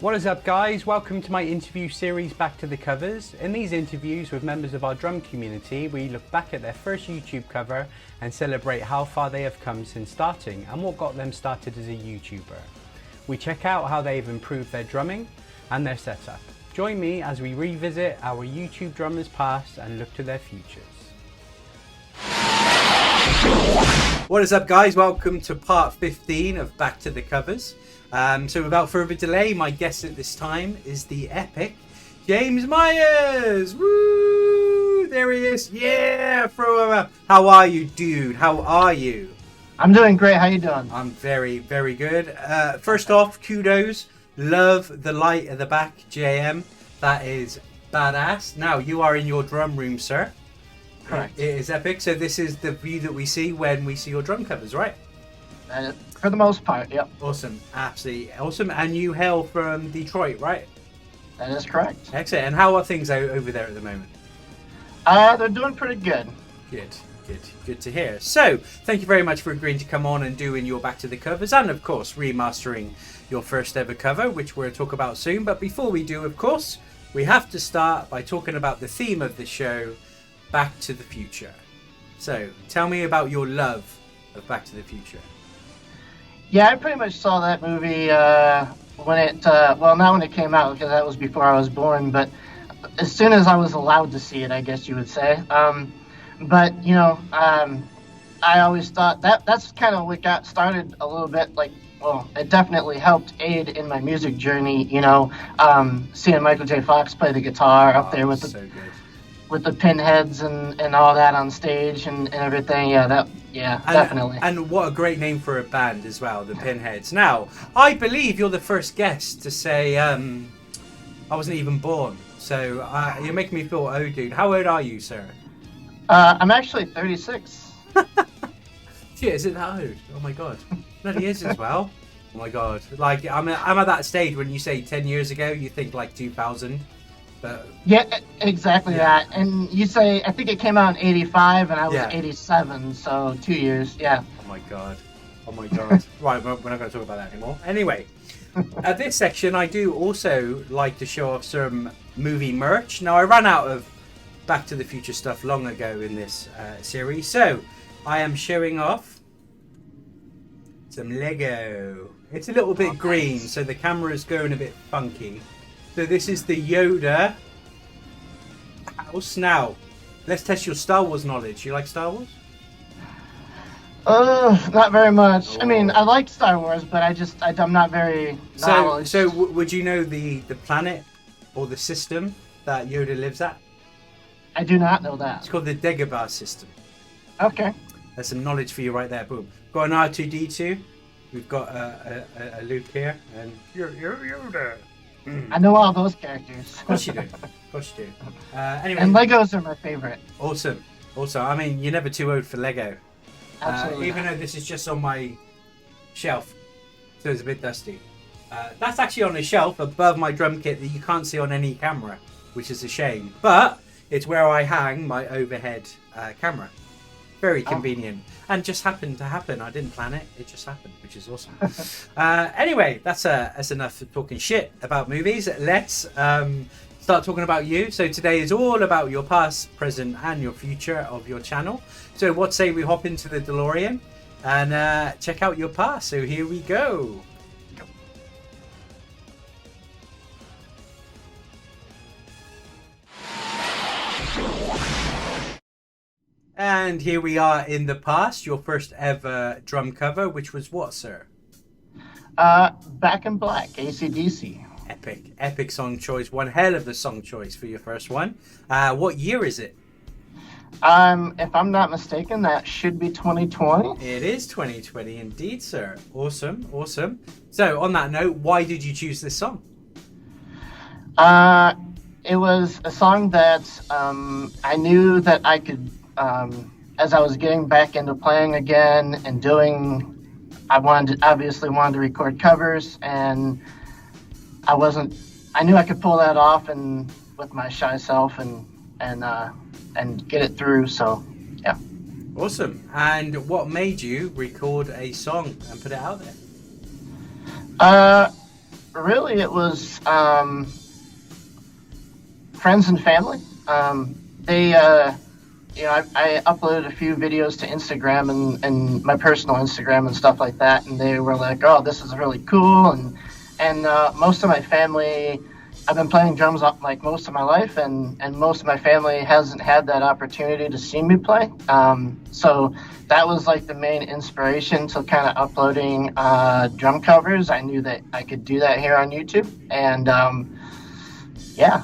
What is up, guys? Welcome to my interview series Back to the Covers. In these interviews with members of our drum community, we look back at their first YouTube cover and celebrate how far they have come since starting and what got them started as a YouTuber. We check out how they've improved their drumming and their setup. Join me as we revisit our YouTube drummers past and look to their futures. What is up, guys? Welcome to part 15 of Back to the Covers. So without further delay, my guest at this time is the epic James Myers. Woo! There he is. Yeah, throw him up. How are you, dude? How are you? I'm doing great. How you doing? I'm very, very good. First off, kudos. Love the light at the back, JM. That is badass. Now, you are in your drum room, sir. Correct. It is epic. So this is the view that we see when we see your drum covers, right? For the most part, yep. Awesome. Absolutely awesome. And you hail from Detroit, right? That is correct. Excellent. And how are things over there at the moment? They're doing pretty good. Good to hear. So, thank you very much for agreeing to come on and doing your Back to the Covers and, of course, remastering your first ever cover, which we'll talk about soon. But before we do, of course, we have to start by talking about the theme of the show, Back to the Future. So, tell me about your love of Back to the Future. Yeah, I pretty much saw that movie when it, well, not when it came out, because that was before I was born, but as soon as I was allowed to see it, I guess you would say. But, you know, I always thought that's kind of what got started a little bit, like, well, it definitely helped aid in my music journey, you know, seeing Michael J. Fox play the guitar up there with the pinheads and all that on stage and everything. Definitely. And what a great name for a band as well, the Pinheads. Now, I believe you're the first guest to say I wasn't even born. So you're making me feel old, dude. How old are you, sir? I'm actually 36. Shit, is it that old? Oh my god. No, he is as well. Oh my god. Like, I'm at that stage when you say 10 years ago, you think like 2000. But yeah, exactly that. And you say, I think it came out in 85 and I was 87, so 2 years, yeah. Oh my god. Right, we're not going to talk about that anymore. Anyway, at this section, I do also like to show off some movie merch. Now, I ran out of Back to the Future stuff long ago in this series, so I am showing off some Lego. It's a little bit green, so the camera's going a bit funky. So this is the Yoda house. Now, let's test your Star Wars knowledge. You like Star Wars? Not very much. I mean, I like Star Wars, but I'm not very knowledgeable. So would you know the planet or the system that Yoda lives at? I do not know that. It's called the Dagobah system. Okay. There's some knowledge for you right there. Boom. Got an R2-D2. We've got a Luke here, and you're Yoda. I know all those characters. Of course you do. Anyway. And Legos are my favorite. Awesome. I mean, you're never too old for Lego. Absolutely. Even though this is just on my shelf, so it's a bit dusty. That's actually on a shelf above my drum kit that you can't see on any camera, which is a shame. But it's where I hang my overhead camera. Very convenient. And just happened to happen. I didn't plan it. It just happened, which is awesome. Anyway, that's enough of talking shit about movies. Let's start talking about you. So today is all about your past, present, and your future of your channel. So what say we hop into the DeLorean and check out your past. So here we go. And here we are in the past, your first ever drum cover, which was what, sir? Back in Black, AC/DC. Epic song choice. One hell of a song choice for your first one. What year is it? If I'm not mistaken, that should be 2020. It is 2020 indeed, sir. Awesome. So on that note, why did you choose this song? It was a song that I knew that I could, as I was getting back into playing again and I obviously wanted to record covers, and I knew I could pull that off and with my shy self and get it through. So yeah. Awesome. And what made you record a song and put it out there? Really, it was friends and family. They, I uploaded a few videos to Instagram and my personal Instagram and stuff like that, and they were like, "Oh, this is really cool." And most of my family, I've been playing drums like most of my life, and most of my family hasn't had that opportunity to see me play. So that was like the main inspiration to kind of uploading drum covers. I knew that I could do that here on YouTube, and yeah.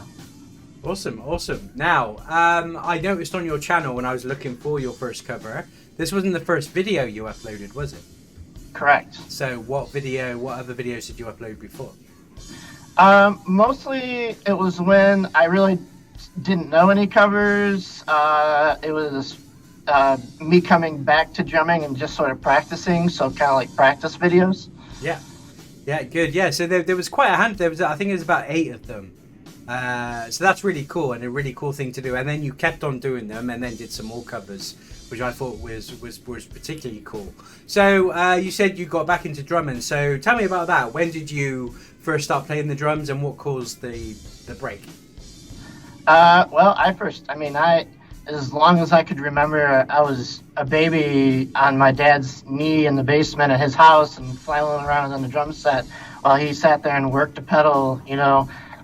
Awesome. Now, I noticed on your channel when I was looking for your first cover, this wasn't the first video you uploaded, was it? Correct. So what other videos did you upload before? Mostly it was when I really didn't know any covers. It was me coming back to drumming and just sort of practicing, so kind of like practice videos. Yeah, good. Yeah, so there was quite a hand. I think it was about 8 of them. So that's really cool and a really cool thing to do. And then you kept on doing them and then did some more covers, which I thought was particularly cool. So you said you got back into drumming. So tell me about that. When did you first start playing the drums and what caused the break? Well, as long as I could remember, I was a baby on my dad's knee in the basement of his house and flailing around on the drum set while he sat there and worked a pedal,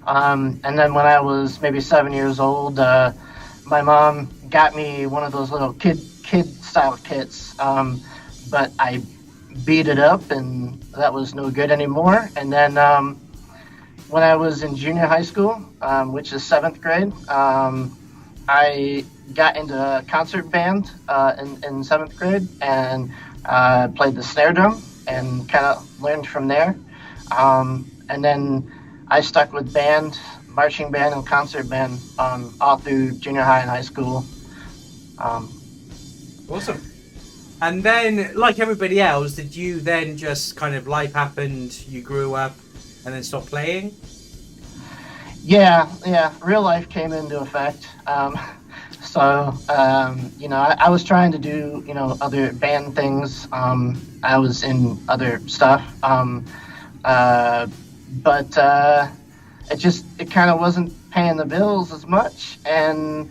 and then when I was maybe 7 years old, my mom got me one of those little kid style kits, but I beat it up and that was no good anymore. And then when I was in junior high school, which is 7th grade, I got into a concert band in 7th grade and played the snare drum and kind of learned from there. And then I stuck with band, marching band, and concert band all through junior high and high school. Awesome. And then, like everybody else, did you then just kind of life happened, you grew up, and then stopped playing? Yeah, real life came into effect. I was trying to do, other band things. I was in other stuff. But it kind of wasn't paying the bills as much. And,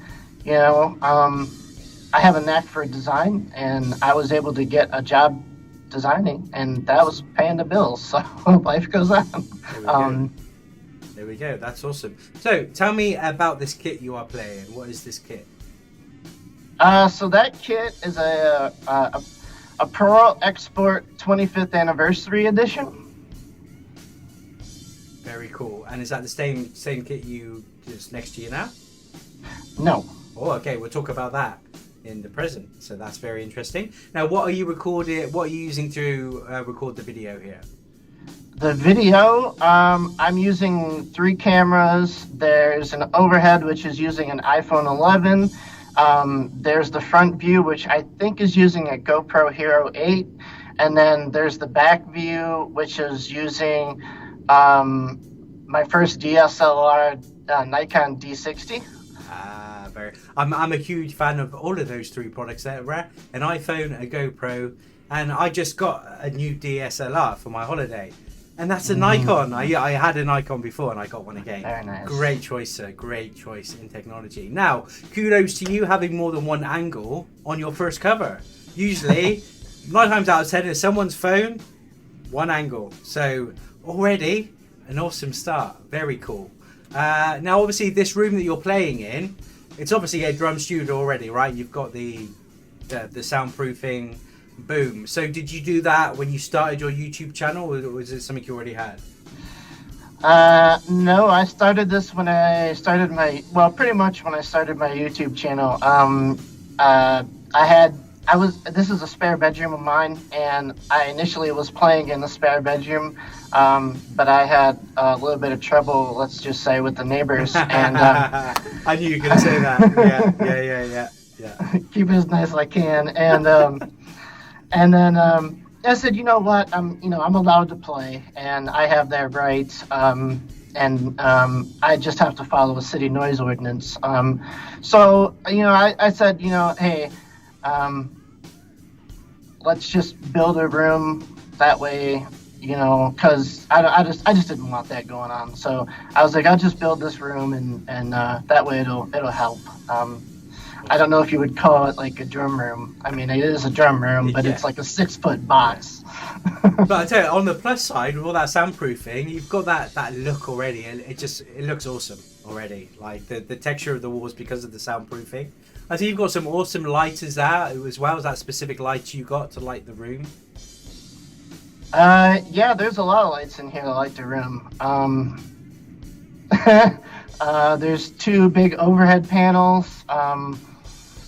I have a knack for design, and I was able to get a job designing, and that was paying the bills. So life goes on. There we go. That's awesome. So tell me about this kit you are playing. What is this kit? So that kit is a Pearl Export 25th Anniversary Edition. Very cool. And is that the same kit you just next to you now? No. Oh, okay. We'll talk about that in the present. So that's very interesting. Now, what are you recording? What are you using to record the video here? The video, I'm using 3 cameras. There's an overhead, which is using an iPhone 11. There's the front view, which I think is using a GoPro Hero 8. And then there's the back view, which is using my first DSLR Nikon D60. I'm a huge fan of all of those 3 products there, an iPhone, a GoPro, and I just got a new DSLR for my holiday, and that's a Nikon. I had a Nikon before and I got one again. Very nice. Great choice, sir. Great choice in technology. Now, kudos to you having more than one angle on your first cover. Usually 9 times out of 10 is someone's phone, one angle. So already an awesome start. Very cool. Now, obviously, this room that you're playing in, it's obviously a drum studio already, right? You've got the soundproofing, boom. So did you do that when you started your YouTube channel, or was it something you already had? No, I started this when I started pretty much when I started my YouTube channel. This is a spare bedroom of mine, and I initially was playing in the spare bedroom, but I had a little bit of trouble, let's just say, with the neighbors. And I knew you were going to say that. Yeah. Keep it as nice as I can. And then I said, you know what, I'm allowed to play, and I have that right. I just have to follow a city noise ordinance. So I said, hey. Let's just build a room. That way, you know, because I just didn't want that going on. So I was like, I'll just build this room, and that way it'll help. I don't know if you would call it like a drum room. I mean, it is a drum room, but it's like a 6-foot box. But I tell you, on the plus side, with all that soundproofing, you've got that look already. It looks awesome already. Like the texture of the walls because of the soundproofing. I think you've got some awesome lighters there as well. Is that specific light you got to light the room? Yeah, there's a lot of lights in here to light the room. There's 2 big overhead panels,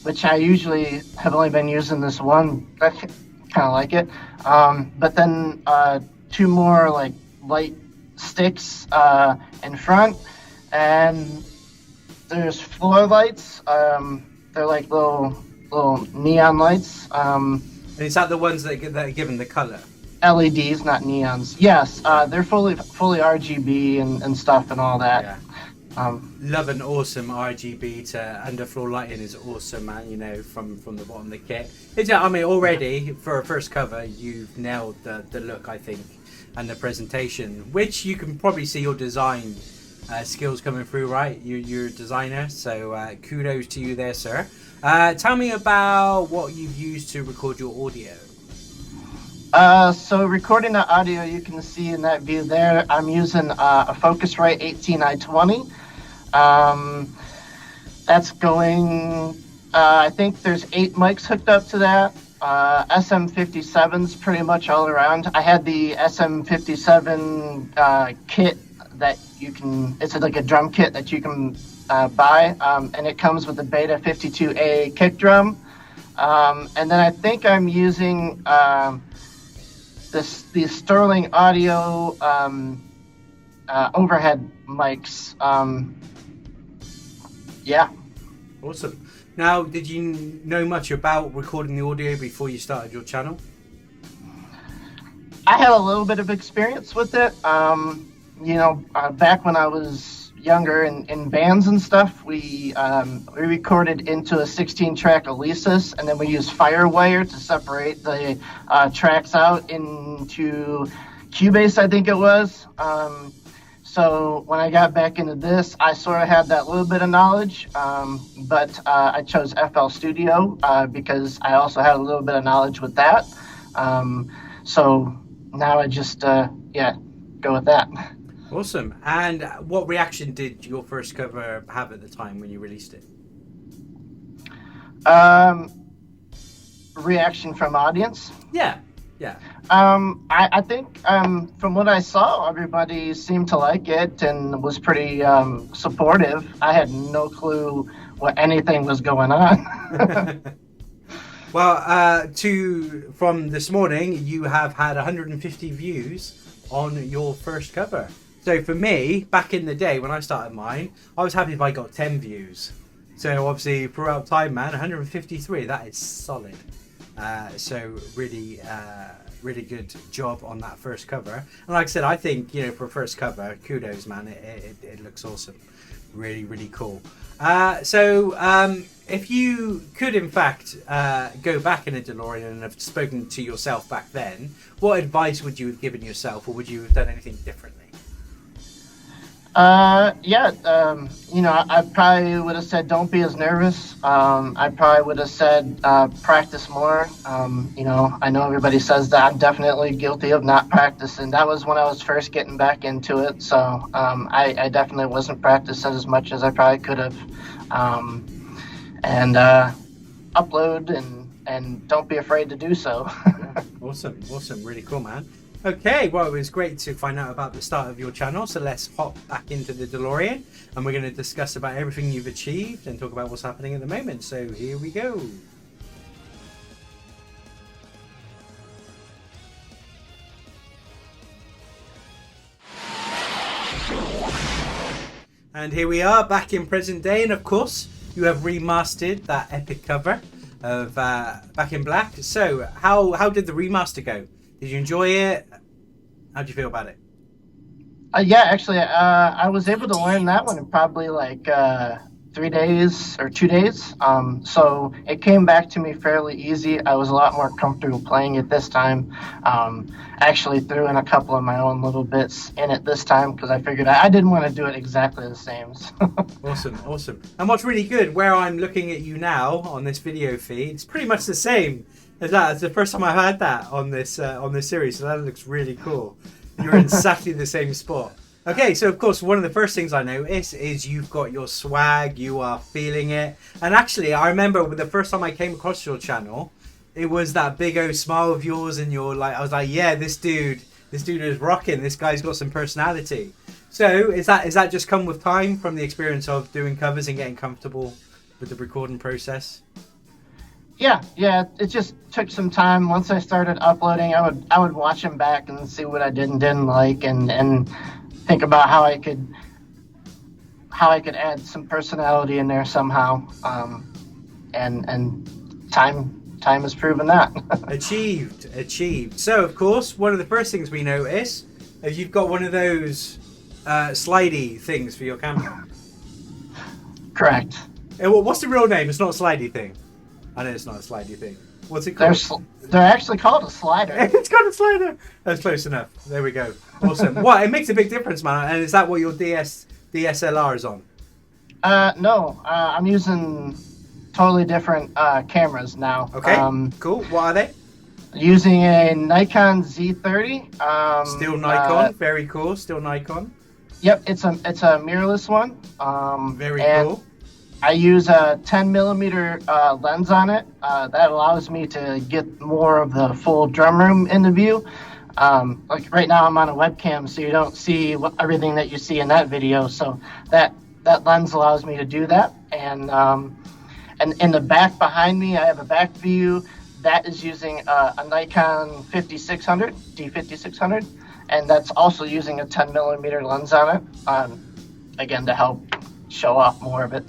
which I usually have only been using this one. I kind of like it. But then 2 more like light sticks in front, and there's floor lights. They're like little neon lights. And is that the ones that are given the color? LEDs, not neons. Yes, they're fully RGB and stuff and all that. Yeah. Love an awesome RGB to underfloor lighting is awesome, man. You know, from the bottom of the kit. I mean, already for a first cover, you've nailed the look, I think, and the presentation, which you can probably see your design skills coming through, right? You're a designer, so kudos to you there, sir. Tell me about what you've used to record your audio. So recording the audio, you can see in that view there, I'm using a Focusrite 18i20. That's going, I think there's 8 mics hooked up to that. SM57's pretty much all around. I had the SM57 kit that you can, it's like a drum kit that you can buy, and it comes with the Beta 52A kick drum. And then I think I'm using the Sterling Audio overhead mics. Yeah. Awesome. Now, did you know much about recording the audio before you started your channel? I had a little bit of experience with it. You know, back when I was younger in bands and stuff, we recorded into a 16-track Alesis, and then we used Firewire to separate the tracks out into Cubase, I think it was. So when I got back into this, I sort of had that little bit of knowledge, but I chose FL Studio because I also had a little bit of knowledge with that. So now I just, go with that. Awesome. And what reaction did your first cover have at the time when you released it? Reaction from audience? Yeah. I think from what I saw, everybody seemed to like it and was pretty supportive. I had no clue what anything was going on. Well, from this morning, you have had 150 views on your first cover. So for me, back in the day when I started mine, I was happy if I got 10 views. So obviously, throughout time, man, 153, that is solid. So really good job on that first cover. And like I said, I think, you know, for a first cover, kudos, man. It looks awesome. Really, really cool. So if you could, in fact, go back in a DeLorean and have spoken to yourself back then, what advice would you have given yourself, or would you have done anything differently? You know, I probably would have said don't be as nervous. I probably would have said practice more. You know, I know everybody says that. I'm definitely guilty of not practicing. That was when I was first getting back into it, so I definitely wasn't practicing as much as I probably could have. And upload and don't be afraid to do so. Awesome, really cool, man. Okay, well, it was great to find out about the start of your channel, so let's hop back into the DeLorean and we're going to discuss about everything you've achieved and talk about what's happening at the moment. So here we go. And here we are back in present day, and of course you have remastered that epic cover of Back in Black. So how did the remaster go? Did you enjoy it? How do you feel about it? Yeah, actually, I was able to learn that one in probably like 3 days or 2 days. So it came back to me fairly easy. I was a lot more comfortable playing it this time. Actually threw in a couple of my own little bits in it this time because I figured I didn't want to do it exactly the same. Awesome. And what's really good, where I'm looking at you now on this video feed, it's pretty much the same as that. It's the first time I've had that on this series, so that looks really cool. You're in exactly the same spot. Okay, so of course, one of the first things I notice is you've got your swag, you are feeling it. And actually, I remember the first time I came across your channel, it was that big O smile of yours, and you're like, I was like, yeah, this dude is rocking. This guy's got some personality. So is that just come with time from the experience of doing covers and getting comfortable with the recording process? Yeah, it just took some time. Once I started uploading, I would watch them back and see what I did and didn't like, and think about how I could add some personality in there somehow. And time has proven that. Achieved. So of course, one of the first things we notice is you've got one of those slidey things for your camera. Correct. What's the real name? It's not a slidey thing. I know it's not a slidey thing. What's it called? They're actually called a slider. It's got a slider. That's close enough. There we go. Awesome. It makes a big difference, man. And is that what your DSLR is on? No. I'm using totally different cameras now. Okay. Cool. What are they? Using a Nikon Z30. Still Nikon. Very cool. Still Nikon. Yep. It's a mirrorless one. Very cool. I use a 10mm lens on it. That allows me to get more of the full drum room into view. Like right now I'm on a webcam, so you don't see everything that you see in that video. So that lens allows me to do that. And in the back behind me, I have a back view that is using a Nikon 5600, D5600, and that's also using a 10mm lens on it. Again, to help show off more of it.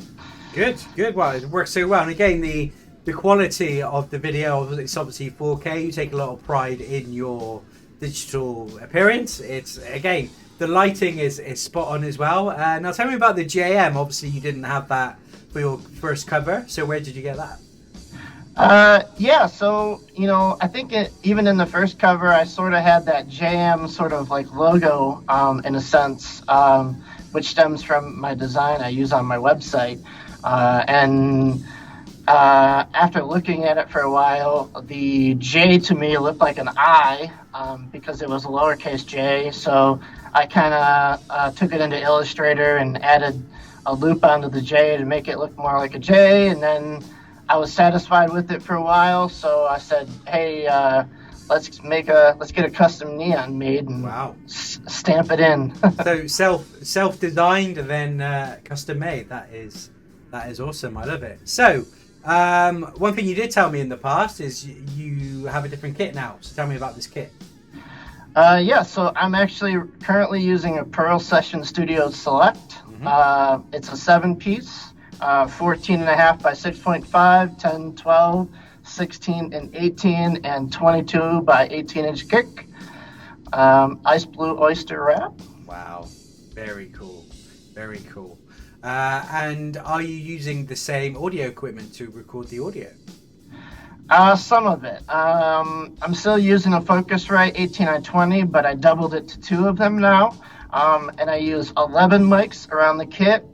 Good. Well, it works so well. And again, the quality of the video, it's obviously 4K. You take a lot of pride in your digital appearance. It's, again, the lighting is spot on as well. Now tell me about the JM. Obviously, you didn't have that for your first cover. So where did you get that? Yeah, so, I think even in the first cover, I sort of had that JM sort of like logo, in a sense, which stems from my design I use on my website. And after looking at it for a while, the J to me looked like an I, because it was a lowercase j. So I kind of took it into Illustrator and added a loop onto the J to make it look more like a J. And then I was satisfied with it for a while, so I said, hey, let's get a custom neon made and stamp it in. So self-designed and then custom made. That is awesome. I love it. So one thing you did tell me in the past is you have a different kit now. So tell me about this kit. Yeah, so I'm actually currently using a Pearl Session Studio Select. It's a 7-piece, 14.5 by 6.5, 10, 12, 16 and 18, and 22 by 18-inch kick. Ice blue oyster wrap. Wow, very cool. And are you using the same audio equipment to record the audio? Some of it. I'm still using a Focusrite 18i20, but I doubled it to 2 of them now. And I use 11 mics around the kit.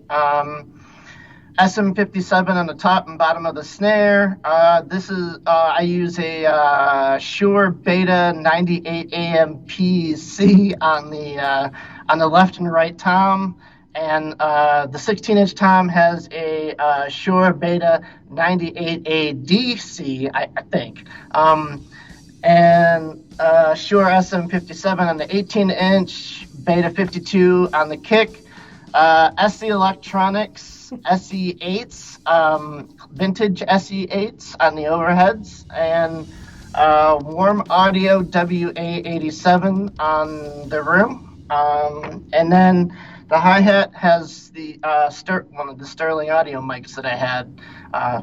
SM57 on the top and bottom of the snare. I use a Shure Beta 98 AMPC on the left and right tom. And the 16-inch tom has a Shure Beta 98A DC, I think. And Shure SM57 on the 18-inch, Beta 52 on the kick. SE Electronics SE8s, vintage SE8s on the overheads, and Warm Audio WA87 on the room. And then the hi-hat has the one of the Sterling Audio mics that I had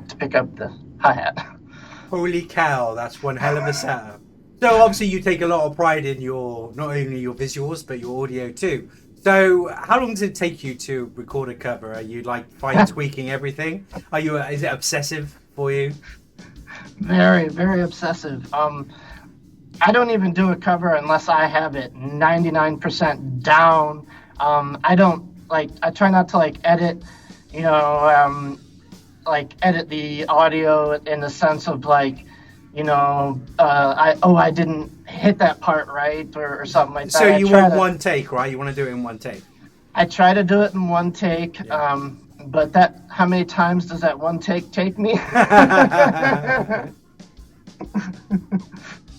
to pick up the hi-hat. Holy cow, that's one hell of a setup. So obviously you take a lot of pride in not only your visuals, but your audio too. So, how long does it take you to record a cover? Are you like fine tweaking everything? Is it obsessive for you? Very, very obsessive. I don't even do a cover unless I have it 99% down. I don't I try not to edit, edit the audio in the sense of I didn't hit that part right or something like that. So you want one take, right? You want to do it in one take. I try to do it in one take. Yeah. But how many times does that one take me?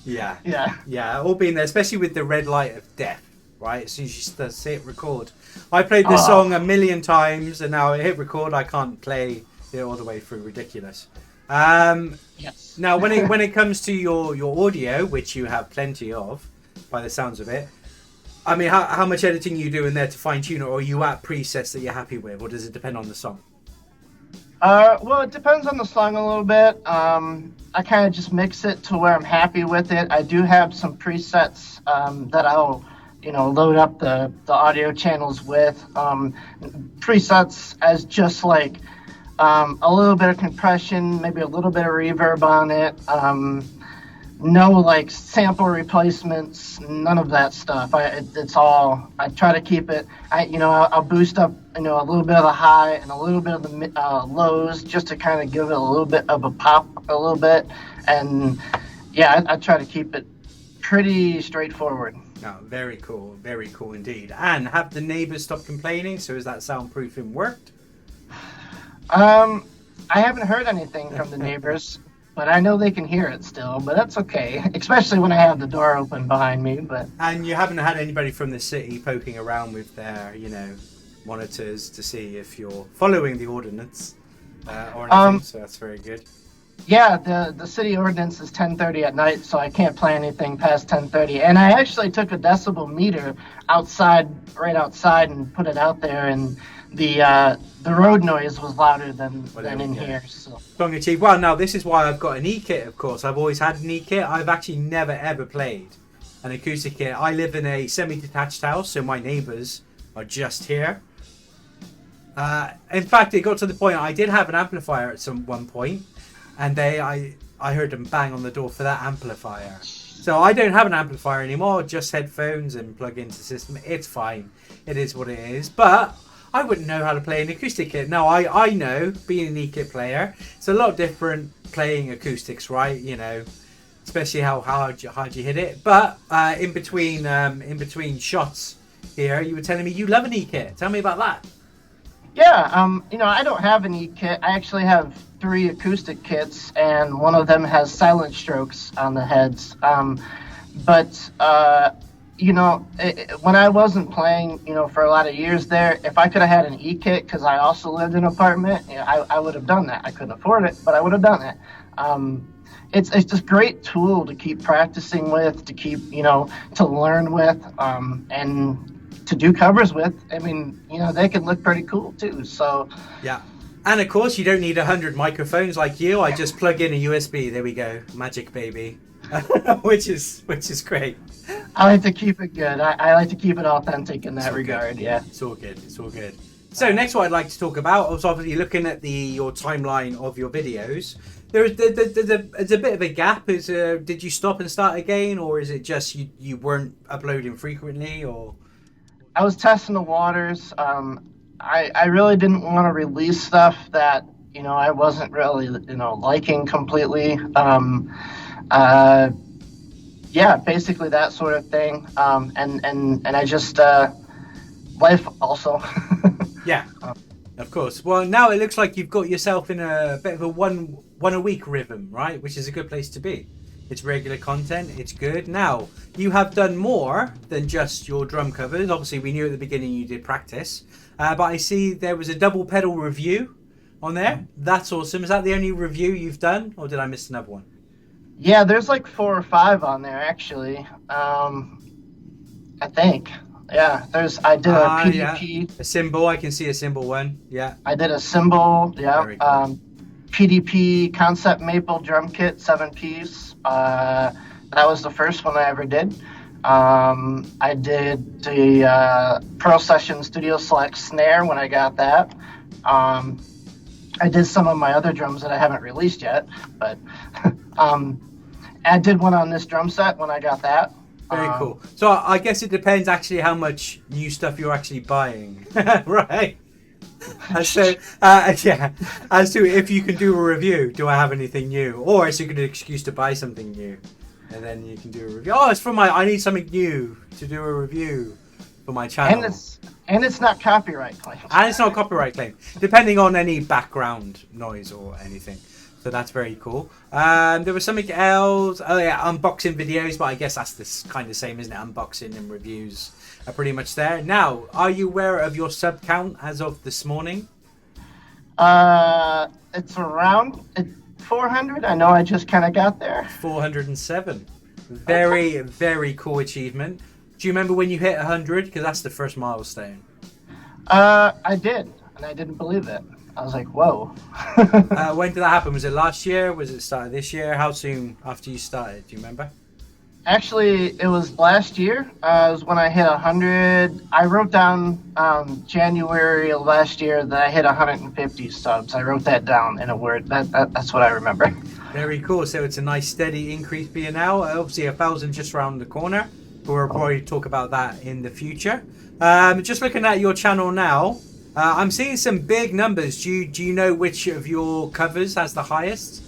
Yeah. All being there, especially with the red light of death, right? As soon as you see it record. I played this song a million times, and now I hit record. I can't play it all the way through. Ridiculous. Yes. Now, when it comes to your audio, which you have plenty of, by the sounds of it, I mean, how much editing you do in there to fine tune it, or are you at presets that you're happy with, or does it depend on the song? Well, it depends on the song a little bit. I kind of just mix it to where I'm happy with it. I do have some presets that I'll, load up the audio channels with. Presets as just a little bit of compression, maybe a little bit of reverb on it. No sample replacements, none of that stuff. It's all. I try to keep it. I'll boost up a little bit of the high and a little bit of the lows just to kind of give it a little bit of a pop, a little bit. And yeah, I try to keep it pretty straightforward. Oh, very cool indeed. And have the neighbors stopped complaining? So has that soundproofing worked? I haven't heard anything from the neighbors. But I know they can hear it still, but that's okay, especially when I have the door open behind me. And you haven't had anybody from the city poking around with their, monitors to see if you're following the ordinance or anything, so that's very good. Yeah, the city ordinance is 10:30 at night, so I can't play anything past 10:30. And I actually took a decibel meter right outside, and put it out there, and the road noise was louder than in here. So. Strong achieve. Well, now this is why I've got an E-kit, of course. I've always had an E-kit. I've actually never ever played an acoustic kit. I live in a semi-detached house, so my neighbours are just here. In fact, it got to the point I did have an amplifier at one point, and I heard them bang on the door for that amplifier. So I don't have an amplifier anymore, just headphones and plug into the system. It's fine. It is what it is. But I wouldn't know how to play an acoustic kit. Now, I know, being an E-kit player, it's a lot different playing acoustics, right? Especially how hard you hit it. But in between shots here, you were telling me you love an E-kit. Tell me about that. Yeah, I don't have an E-kit. I actually have 3 acoustic kits, and one of them has silent strokes on the heads. When I wasn't playing, for a lot of years there, if I could have had an E-kit, because I also lived in an apartment, I would have done that. I couldn't afford it, but I would have done it. It's just a great tool to keep practicing with, to keep, to learn with, and to do covers with. I mean, they can look pretty cool too. So yeah. And of course, you don't need 100 microphones like you. I just plug in a USB. There we go, magic baby. which is great. I like to keep it good. I like to keep it authentic in that regard. Good. Yeah, it's all good. So next, what I'd like to talk about is obviously looking at your timeline of your videos. There's a bit of a gap. Did you stop and start again, or is it just you weren't uploading frequently, or? I was testing the waters. I really didn't want to release stuff that I wasn't really liking completely. Basically that sort of thing. And I just life also. Yeah, of course. Well, now it looks like you've got yourself in a bit of a one a week rhythm, right? Which is a good place to be. It's regular content. It's good. Now, you have done more than just your drum covers. Obviously, we knew at the beginning you did practice. But I see there was a double pedal review on there. That's awesome. Is that the only review you've done, or did I miss another one? Yeah, there's 4 or 5 on there, actually. I think. Yeah, I did a PDP. Yeah. A cymbal. I can see a cymbal one. Yeah. I did a cymbal. Yeah. Cool. PDP Concept Maple drum kit, 7 piece. That was the first one I ever did. I did the Pro Session Studio Select snare when I got that. I did some of my other drums that I haven't released yet, but I did one on this drum set when I got that. Very cool. So I guess it depends actually how much new stuff you're actually buying, right? So yeah, as to if you can do a review, do I have anything new, or is it a good excuse to buy something new, and then you can do a review. Oh, it's for I need something new to do a review for my channel. And it's not copyright claim. And it's not copyright claim, depending on any background noise or anything. So that's very cool. There was something else. Oh yeah, unboxing videos, but I guess that's this kind of same, isn't it? Unboxing and reviews are pretty much there. Now, are you aware of your sub count as of this morning? It's around 400. I know I just kind of got there. 407. Very, very cool achievement. Do you remember when you hit 100? Because that's the first milestone. I did, and I didn't believe it. I was like, whoa. When did that happen? Was it last year? Was it started this year? How soon after you started? Do you remember? Actually, it was last year. It was when I hit 100. I wrote down January of last year that I hit 150 subs. I wrote that down in a word. That's what I remember. Very cool. So it's a nice steady increase for you now. Obviously, 1,000 just around the corner. But we'll probably talk about that in the future. Just looking at your channel now, I'm seeing some big numbers. Do you know which of your covers has the highest?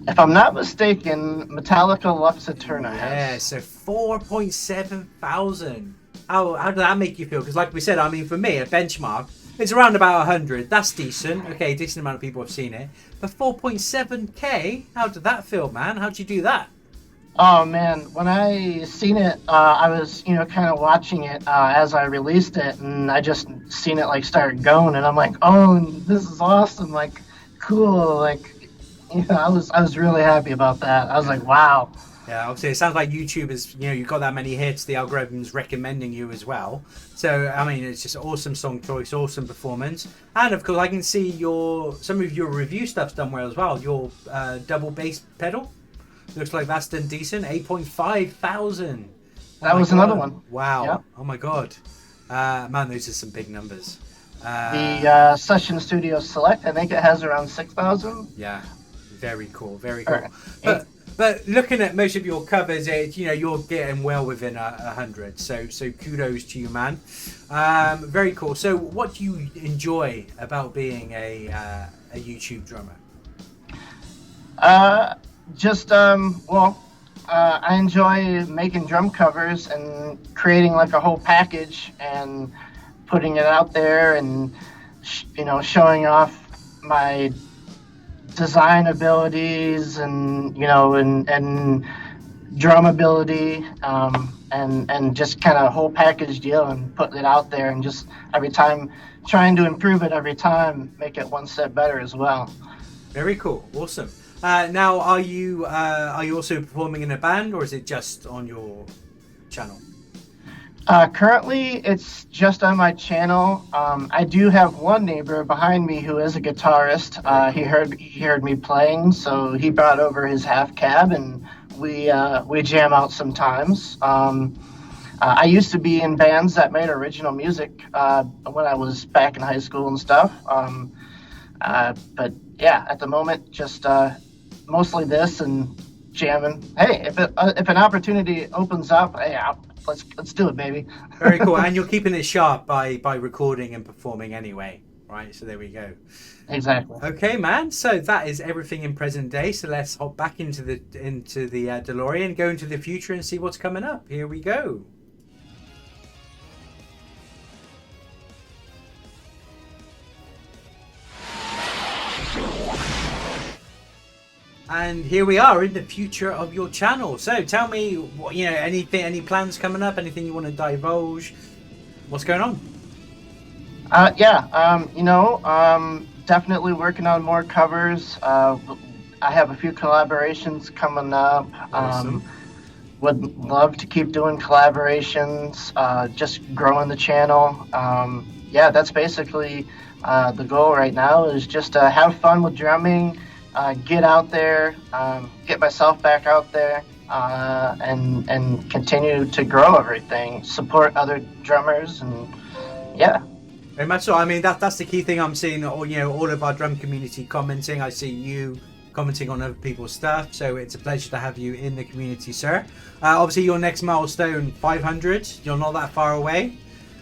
If I'm not mistaken, Metallica Lux Eterna has. Yeah, so 4.7 thousand. How did that make you feel? Because like we said, I mean, for me, a benchmark, it's around about 100. That's decent. Okay, decent amount of people have seen it. But 4.7k, how did that feel, man? How'd you do that? Oh man, when I seen it, I was kind of watching it as I released it, and I just seen it like start going, and I'm like, oh, this is awesome, like cool, like I was really happy about that. I was like, wow. Yeah, obviously it sounds like YouTube is, you've got that many hits, the algorithm's recommending you as well. So I mean, it's just awesome song choice, awesome performance, and of course I can see some of your review stuff's done well as well. Your double bass pedal. Looks like that's done decent. 8.5 thousand. That was another one. Wow. Yep. Oh my god. Man, those are some big numbers. The Session Studio Select, I think it has around 6,000. Yeah. Very cool. Very cool. But looking at most of your covers, you're getting well within 100. So kudos to you, man. Very cool. So what do you enjoy about being a YouTube drummer? I enjoy making drum covers and creating like a whole package and putting it out there and showing off my design abilities and and drum ability and just kind of whole package deal and putting it out there and just every time trying to improve it every time, make it one step better as well. Very cool. Awesome. Now, are you also performing in a band, or is it just on your channel? Currently, it's just on my channel. I do have one neighbor behind me who is a guitarist. He heard me playing, so he brought over his half cab, and we jam out sometimes. I used to be in bands that made original music when I was back in high school and stuff. But yeah, at the moment, just mostly this and jamming. Hey, if an opportunity opens up, hey, let's do it, baby. Very cool. And you're keeping it sharp by recording and performing anyway, right? So there we go. Exactly. Okay, man. So that is everything in present day. So let's hop back into the DeLorean, go into the future, and see what's coming up. Here we go. And here we are in the future of your channel. So tell me, any plans coming up? Anything you want to divulge? What's going on? Definitely working on more covers. I have a few collaborations coming up. Awesome. Would love to keep doing collaborations, just growing the channel. That's basically the goal right now, is just have fun with drumming. Get out there, get myself back out there, and continue to grow everything, support other drummers, and yeah. Very much so. I mean, that's the key thing I'm seeing. All of our drum community commenting. I see you commenting on other people's stuff. So it's a pleasure to have you in the community, sir. Obviously, your next milestone, 500. You're not that far away.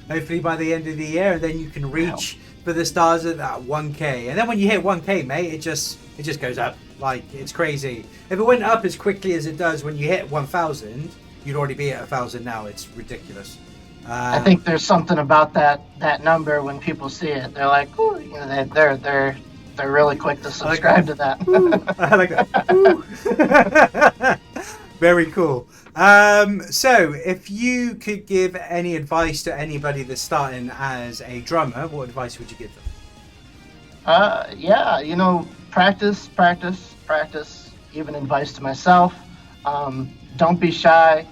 Hopefully by the end of the year, and then you can reach for the stars at that 1K. And then when you hit 1K, mate, it just goes up. Like, it's crazy. If it went up as quickly as it does when you hit 1,000, you'd already be at 1,000 now. It's ridiculous. I think there's something about that number when people see it. They're like, ooh, they're really quick to subscribe to that. I like that. Very cool. So if you could give any advice to anybody that's starting as a drummer, what advice would you give them? Practice. Even advice to myself. Don't be shy.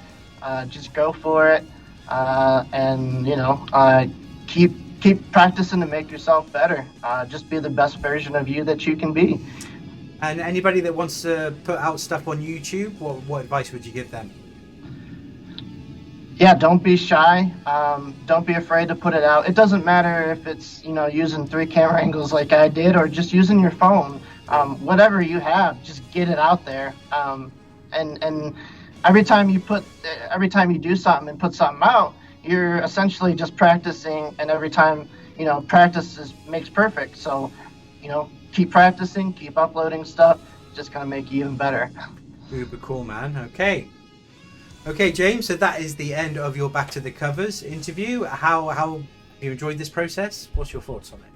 Just go for it. And keep practicing to make yourself better. Just be the best version of you that you can be. And anybody that wants to put out stuff on YouTube, what advice would you give them? Yeah, don't be shy. Don't be afraid to put it out. It doesn't matter if it's using 3 camera angles like I did, or just using your phone. Whatever you have, just get it out there. And every time you do something and put something out, you're essentially just practicing. And every time practice makes perfect. So keep practicing, keep uploading stuff. It's just gonna make you even better. Super cool, man. Okay, James. So that is the end of your Back to the Covers interview. How have you enjoyed this process? What's your thoughts on it?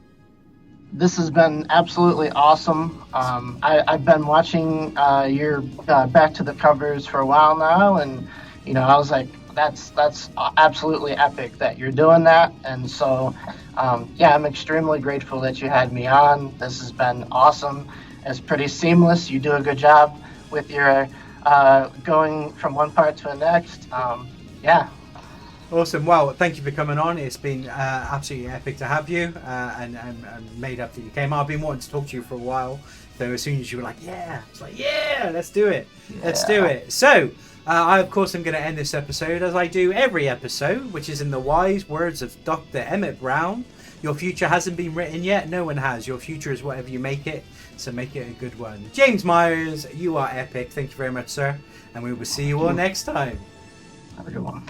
This has been absolutely awesome. I've been watching your Back to the Covers for a while now, and I was like, that's absolutely epic that you're doing that. And so I'm extremely grateful that you had me on. This has been awesome. It's pretty seamless. You do a good job with your going from one part to the next. Awesome. Well, thank you for coming on. It's been absolutely epic to have you, and made up that you came. I've been wanting to talk to you for a while. So as soon as you were like, let's do it. Let's do it. So I, of course, am going to end this episode as I do every episode, which is in the wise words of Dr. Emmett Brown. Your future hasn't been written yet. No one has. Your future is whatever you make it. So make it a good one. James Myers, you are epic. Thank you very much, sir. And we will see you all next time. Have a good one.